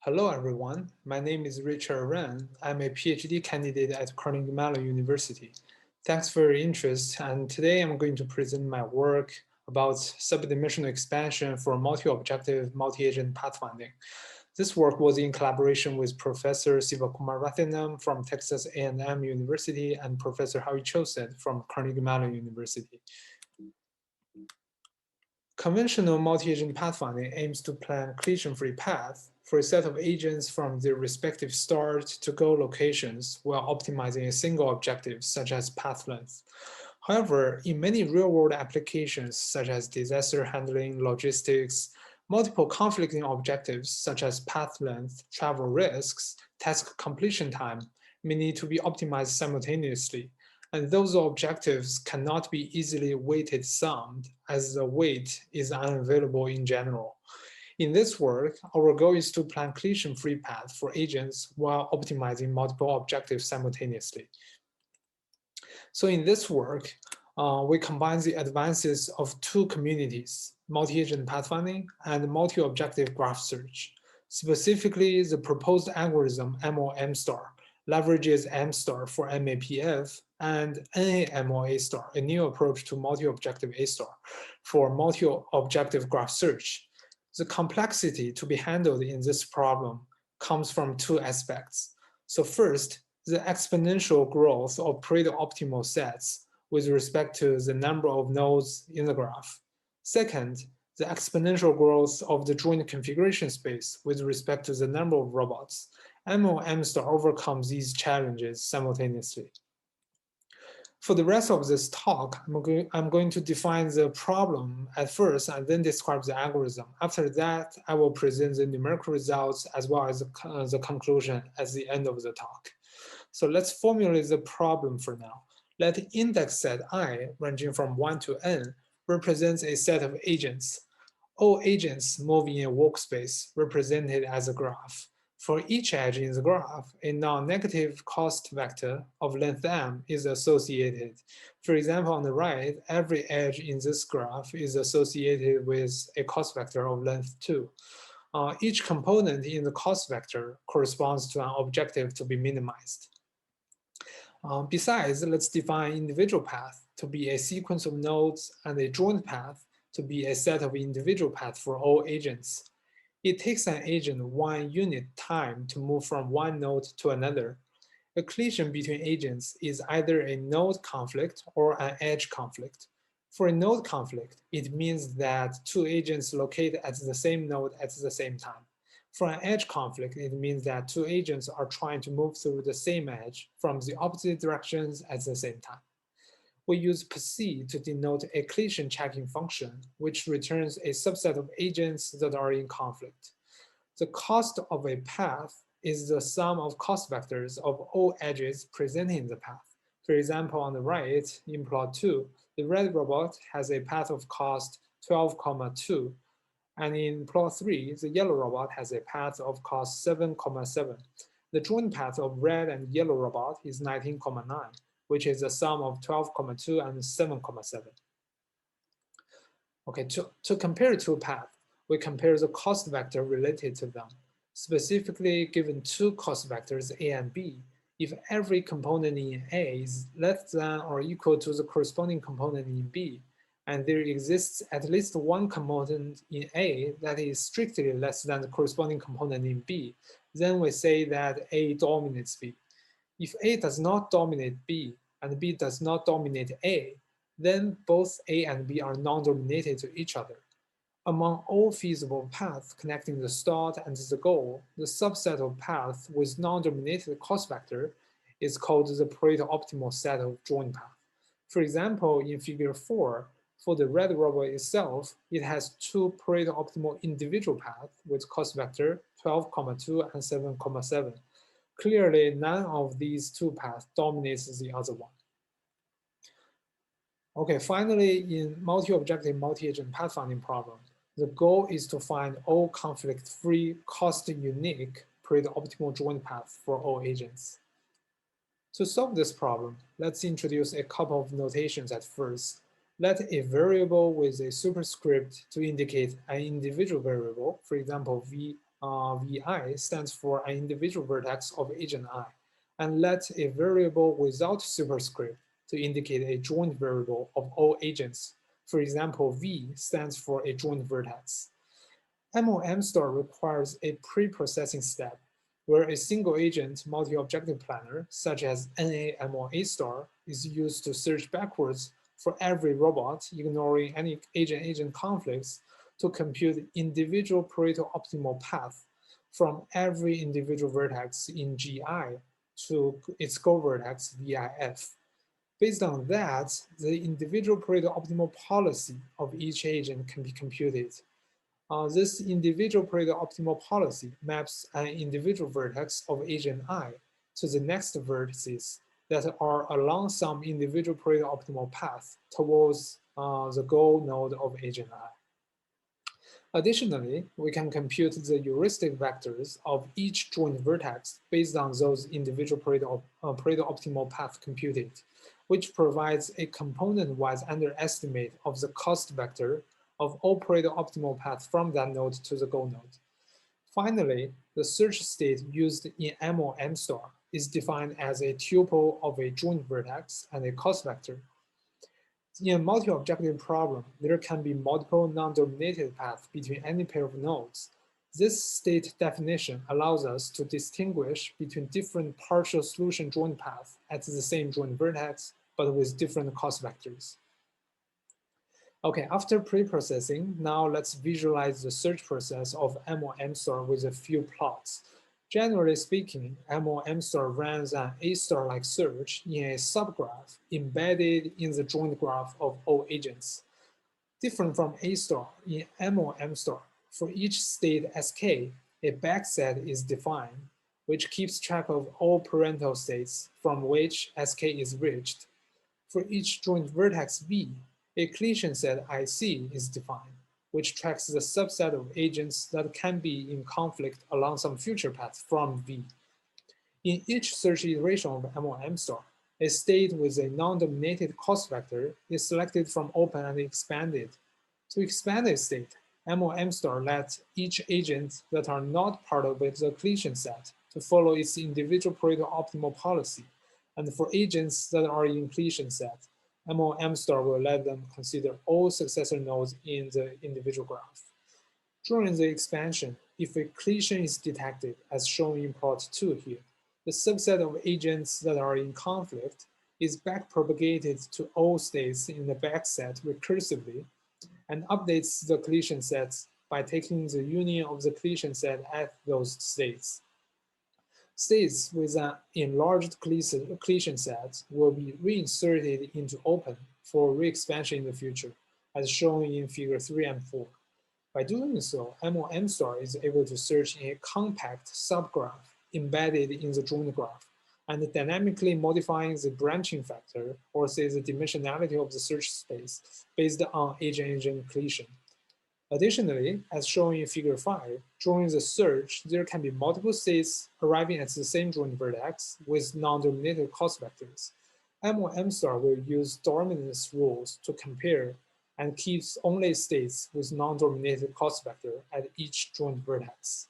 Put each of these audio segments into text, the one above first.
Hello everyone, my name is Richard Ren. I'm a PhD candidate at Carnegie Mellon University. Thanks for your interest, and today I'm going to present my work about subdimensional expansion for multi-objective, multi-agent pathfinding. This work was in collaboration with Professor Sivakumar Rathinam from Texas A&M University and Professor Howie Choset from Carnegie Mellon University. Conventional multi-agent pathfinding aims to plan collision-free paths for a set of agents from their respective start to goal locations while optimizing a single objective, such as path length. However, in many real-world applications, such as disaster handling, logistics, multiple conflicting objectives, such as path length, travel risks, task completion time, may need to be optimized simultaneously, and those objectives cannot be easily weighted summed, as the weight is unavailable in general. In this work, our goal is to plan collision-free paths for agents while optimizing multiple objectives simultaneously. So in this work, we combine the advances of two communities, multi-agent pathfinding and multi-objective graph search. Specifically, the proposed algorithm MOM star leverages M star for MAPF and NAMO star, a new approach to multi-objective A star for multi-objective graph search. The complexity to be handled in this problem comes from two aspects. So first, the exponential growth of Pareto optimal sets with respect to the number of nodes in the graph. Second, the exponential growth of the joint configuration space with respect to the number of robots. MOM star overcomes these challenges simultaneously. For the rest of this talk, I'm going to define the problem at first and then describe the algorithm. After that, I will present the numerical results as well as the conclusion at the end of the talk. So let's formulate the problem for now. Let index set I, ranging from 1 to n, represents a set of agents. All agents move in a workspace represented as a graph. For each edge in the graph, a non-negative cost vector of length m is associated. For example, on the right, every edge in this graph is associated with a cost vector of length 2. Each component in the cost vector corresponds to an objective to be minimized. Besides, let's define individual path to be a sequence of nodes and a joint path to be a set of individual paths for all agents. It takes an agent 1 unit time to move from one node to another. A collision between agents is either a node conflict or an edge conflict. For a node conflict, it means that two agents locate at the same node at the same time. For an edge conflict, it means that two agents are trying to move through the same edge from the opposite directions at the same time. We use psi to denote a collision checking function, which returns a subset of agents that are in conflict. The cost of a path is the sum of cost vectors of all edges presenting the path. For example, on the right, in plot 2, the red robot has a path of cost 12,2, and in plot 3, the yellow robot has a path of cost 7,7. The joint path of red and yellow robot is 19,9, which is the sum of 12,2 and 7,7. Okay, to compare two paths, we compare the cost vector related to them. Specifically, given two cost vectors A and B, if every component in A is less than or equal to the corresponding component in B, and there exists at least one component in A that is strictly less than the corresponding component in B, then we say that A dominates B. If A does not dominate B and B does not dominate A, then both A and B are non-dominated to each other. Among all feasible paths connecting the start and the goal, the subset of paths with non-dominated cost vector is called the Pareto optimal set of joint paths. For example, in figure 4, for the red robot itself, it has two Pareto optimal individual paths with cost vector 12,2 and 7,7. Clearly, none of these two paths dominates the other one. Okay, finally, in multi-objective, multi-agent pathfinding problem, the goal is to find all conflict-free, cost-unique Pareto optimal joint paths for all agents. To solve this problem, let's introduce a couple of notations at first. Let a variable with a superscript to indicate an individual variable, for example, v Vi stands for an individual vertex of agent I, and let a variable without superscript to indicate a joint variable of all agents. For example, V stands for a joint vertex. MOM star requires a pre-processing step where a single agent multi-objective planner, such as NA-MOA star, is used to search backwards for every robot, ignoring any agent-agent conflicts, to compute individual Pareto optimal path from every individual vertex in GI to its goal vertex VIF. Based on that, the individual Pareto optimal policy of each agent can be computed. This individual Pareto optimal policy maps an individual vertex of agent I to the next vertices that are along some individual Pareto optimal path towards the goal node of agent I. Additionally, we can compute the heuristic vectors of each joint vertex based on those individual Pareto optimal path computed, which provides a component-wise underestimate of the cost vector of all Pareto optimal paths from that node to the goal node. Finally, the search state used in MOM star is defined as a tuple of a joint vertex and a cost vector. In a multi-objective problem, there can be multiple non-dominated paths between any pair of nodes. This state definition allows us to distinguish between different partial solution joint paths at the same joint vertex, but with different cost vectors. Okay, after pre-processing, now let's visualize the search process of MOM star with a few plots. Generally speaking, MOM star runs an A star-like search in a subgraph embedded in the joint graph of all agents. Different from A star, in MOM star, for each state Sk, a backset is defined, which keeps track of all parental states from which Sk is reached. For each joint vertex V, a collision set IC is defined, which tracks the subset of agents that can be in conflict along some future path from V. In each search iteration of MOM star, a state with a non-dominated cost vector is selected from open and expanded. To expand a state, MOM star lets each agent that are not part of the collision set to follow its individual Pareto optimal policy, and for agents that are in collision set, MOM star will let them consider all successor nodes in the individual graph. During the expansion, if a collision is detected, as shown in plot 2 here, the subset of agents that are in conflict is backpropagated to all states in the backset recursively and updates the collision sets by taking the union of the collision set at those states. States with an enlarged collision set will be reinserted into open for re-expansion in the future, as shown in figure 3 and 4. By doing so, MOM star is able to search in a compact subgraph embedded in the joint graph, and dynamically modifying the branching factor, or say the dimensionality of the search space, based on agent-agent collision. Additionally, as shown in figure 5, during the search, there can be multiple states arriving at the same joint vertex with non-dominated cost vectors. MOM star will use dominance rules to compare and keeps only states with non-dominated cost vector at each joint vertex.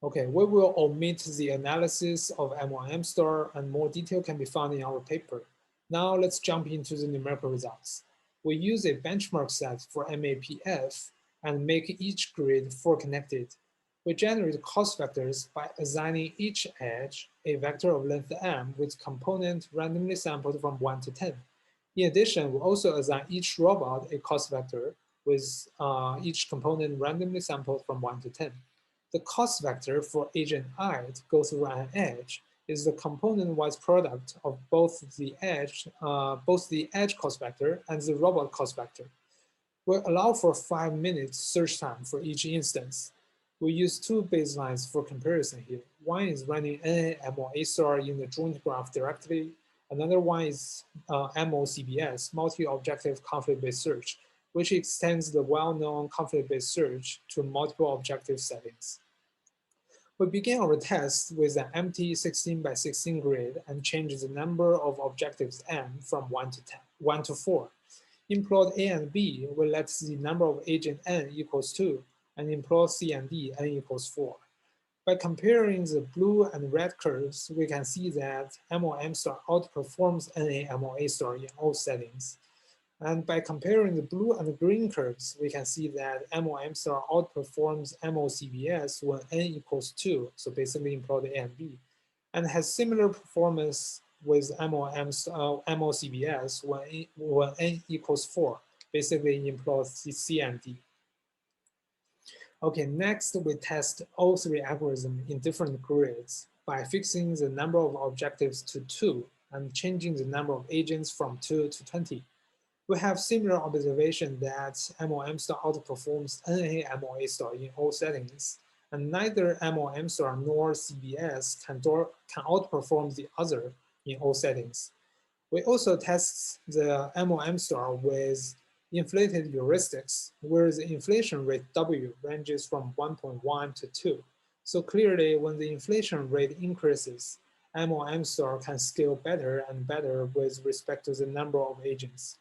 Okay, we will omit the analysis of MOM star, and more detail can be found in our paper. Now let's jump into the numerical results. We use a benchmark set for MAPF and make each grid connected. We generate cost vectors by assigning each edge a vector of length m with component randomly sampled from 1 to 10. In addition, we also assign each robot a cost vector with each component randomly sampled from 1 to 10. The cost vector for agent I to go through an edge is the component-wise product of both the edge cost vector and the robot cost vector. We'll allow for 5 minutes search time for each instance. We use 2 baselines for comparison here. One is running NA-MOA star in the joint graph directly. Another one is MOCBS, multi-objective conflict-based search, which extends the well-known conflict-based search to multiple objective settings. We begin our test with an empty 16 by 16 grid and change the number of objectives m from 1 to 4. In plot A and B, we let the number of agent n equals 2 and employ C and D n equals 4. By comparing the blue and red curves, we can see that MOM star outperforms NA-MOA star in all settings. And by comparing the blue and the green curves, we can see that MOM star outperforms MOCBS when n equals 2, so basically employ the A and B, and has similar performance with MOCBS when n equals 4, basically employ C and D. Okay, next we test all three algorithms in different grids by fixing the number of objectives to 2 and changing the number of agents from 2 to 20. We have similar observation that MOM star outperforms NA-MOA star in all settings, and neither MOM star nor CBS can outperform the other in all settings. We also test the MOM star with inflated heuristics, where the inflation rate W ranges from 1.1 to 2. So clearly, when the inflation rate increases, MOM star can scale better and better with respect to the number of agents.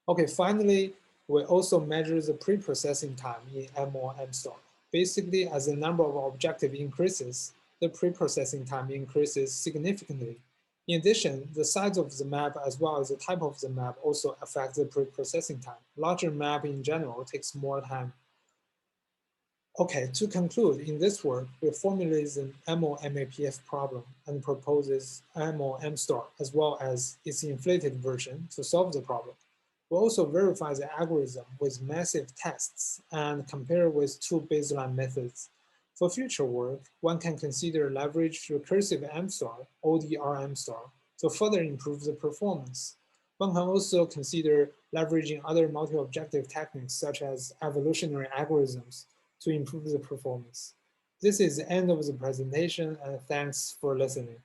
Okay, finally, we also measure the pre-processing time in MOM star. Basically, as the number of objectives increases, the pre-processing time increases significantly. In addition, the size of the map as well as the type of the map also affect the pre-processing time. Larger map in general takes more time. Okay, to conclude, in this work, we formulate an MOMAPF problem and proposes MOM star as well as its inflated version to solve the problem. We also verify the algorithm with massive tests and compare with two baseline methods. For future work, one can consider leverage recursive M-star, ODRM star, to further improve the performance. One can also consider leveraging other multi-objective techniques such as evolutionary algorithms to improve the performance. This is the end of the presentation, and thanks for listening.